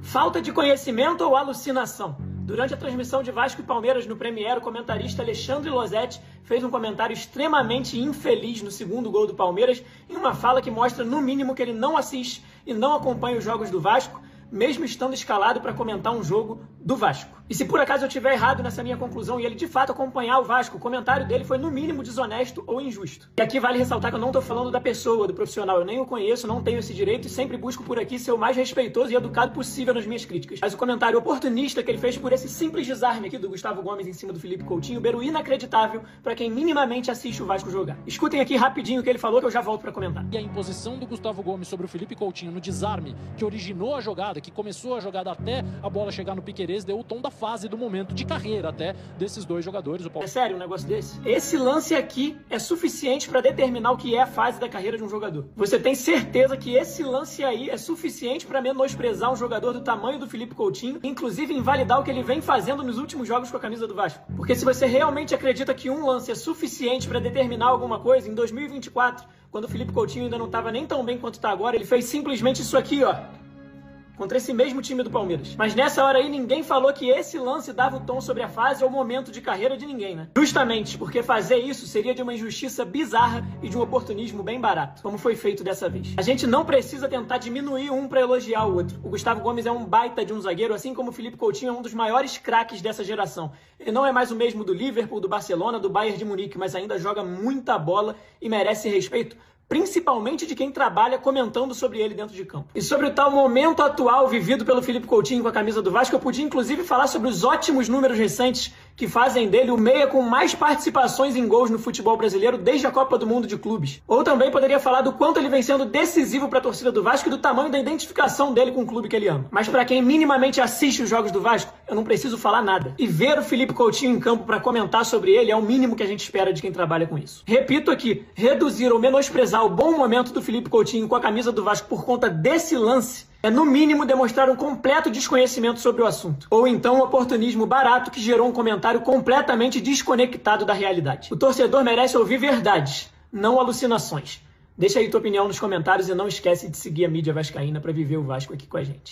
Falta de conhecimento ou alucinação? Durante a transmissão de Vasco e Palmeiras no Premiere, o comentarista Alexandre Losetti fez um comentário extremamente infeliz no segundo gol do Palmeiras, em uma fala que mostra, no mínimo, que ele não assiste e não acompanha os jogos do Vasco, mesmo estando escalado para comentar um jogo do Vasco. E se por acaso eu estiver errado nessa minha conclusão e ele de fato acompanhar o Vasco, o comentário dele foi no mínimo desonesto ou injusto. E aqui vale ressaltar que eu não estou falando da pessoa, do profissional, eu nem o conheço, não tenho esse direito e sempre busco por aqui ser o mais respeitoso e educado possível nas minhas críticas. Mas o comentário oportunista que ele fez por esse simples desarme aqui do Gustavo Gomes em cima do Felipe Coutinho, beiro inacreditável para quem minimamente assiste o Vasco jogar. Escutem aqui rapidinho o que ele falou que eu já volto para comentar. E a imposição do Gustavo Gomes sobre o Felipe Coutinho no desarme que originou a jogada, que começou a jogada até a bola chegar no Piquerez, deu o tom da fase do momento de carreira até desses dois jogadores. É sério um negócio desse? Esse lance aqui é suficiente para determinar o que é a fase da carreira de um jogador. Você tem certeza que esse lance aí é suficiente para menosprezar um jogador do tamanho do Felipe Coutinho, inclusive invalidar o que ele vem fazendo nos últimos jogos com a camisa do Vasco? Porque se você realmente acredita que um lance é suficiente para determinar alguma coisa, em 2024, quando o Felipe Coutinho ainda não estava nem tão bem quanto está agora, ele fez simplesmente isso aqui, ó, contra esse mesmo time do Palmeiras. Mas nessa hora aí ninguém falou que esse lance dava o tom sobre a fase ou momento de carreira de ninguém, né? Justamente porque fazer isso seria de uma injustiça bizarra e de um oportunismo bem barato, como foi feito dessa vez. A gente não precisa tentar diminuir um para elogiar o outro. O Gustavo Gomes é um baita de um zagueiro, assim como o Felipe Coutinho é um dos maiores craques dessa geração. Ele não é mais o mesmo do Liverpool, do Barcelona, do Bayern de Munique, mas ainda joga muita bola e merece respeito, principalmente de quem trabalha comentando sobre ele dentro de campo. E sobre o tal momento atual vivido pelo Felipe Coutinho com a camisa do Vasco, eu podia inclusive falar sobre os ótimos números recentes que fazem dele o meia com mais participações em gols no futebol brasileiro desde a Copa do Mundo de Clubes. Ou também poderia falar do quanto ele vem sendo decisivo para a torcida do Vasco e do tamanho da identificação dele com o clube que ele ama. Mas para quem minimamente assiste os jogos do Vasco, eu não preciso falar nada. E ver o Felipe Coutinho em campo para comentar sobre ele é o mínimo que a gente espera de quem trabalha com isso. Repito aqui, reduzir ou menosprezar o bom momento do Felipe Coutinho com a camisa do Vasco por conta desse lance é, no mínimo, demonstrar um completo desconhecimento sobre o assunto. Ou então um oportunismo barato que gerou um comentário completamente desconectado da realidade. O torcedor merece ouvir verdades, não alucinações. Deixa aí tua opinião nos comentários e não esquece de seguir a mídia vascaína para viver o Vasco aqui com a gente.